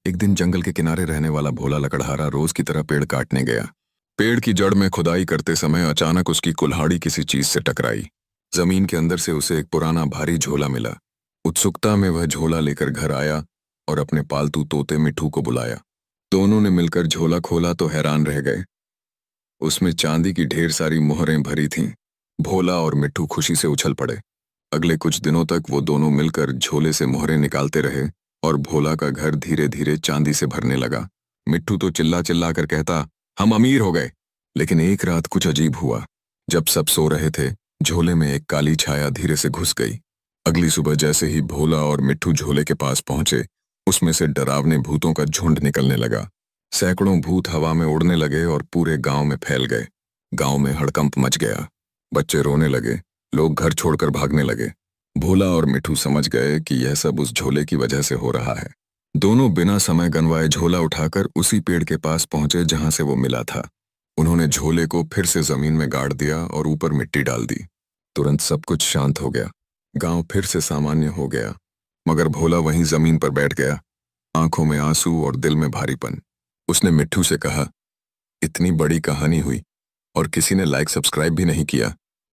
एक दिन जंगल के किनारे रहने वाला भोला लकड़हारा रोज की तरह पेड़ काटने गया। पेड़ की जड़ में खुदाई करते समय अचानक उसकी कुल्हाड़ी किसी चीज से टकराई। जमीन के अंदर से उसे एक पुराना भारी झोला मिला। उत्सुकता में वह झोला लेकर घर आया और अपने पालतू तोते मिट्ठू को बुलाया। दोनों ने मिलकर झोला खोला तो हैरान रह गए। उसमें चांदी की ढेर सारी मोहरें भरी थीं। भोला और मिट्ठू खुशी से उछल पड़े। अगले कुछ दिनों तक वो दोनों मिलकर झोले से मोहरें निकालते रहे और भोला का घर धीरे धीरे चांदी से भरने लगा। मिट्ठू तो चिल्ला चिल्ला कर कहता, हम अमीर हो गए। लेकिन एक रात कुछ अजीब हुआ। जब सब सो रहे थे, झोले में एक काली छाया धीरे से घुस गई। अगली सुबह जैसे ही भोला और मिट्ठू झोले के पास पहुंचे, उसमें से डरावने भूतों का झुंड निकलने लगा। सैकड़ों भूत हवा में उड़ने लगे और पूरे गांव में फैल गए। गांव में हड़कंप मच गया। बच्चे रोने लगे, लोग घर छोड़कर भागने लगे। भोला और मिट्ठू समझ गए कि यह सब उस झोले की वजह से हो रहा है। दोनों बिना समय गंवाए झोला उठाकर उसी पेड़ के पास पहुंचे जहां से वो मिला था। उन्होंने झोले को फिर से जमीन में गाड़ दिया और ऊपर मिट्टी डाल दी। तुरंत सब कुछ शांत हो गया। गांव फिर से सामान्य हो गया, मगर भोला वहीं जमीन पर बैठ गया, आंखों में आंसू और दिल में भारीपन। उसने मिट्ठू से कहा, इतनी बड़ी कहानी हुई और किसी ने लाइक सब्सक्राइब भी नहीं किया।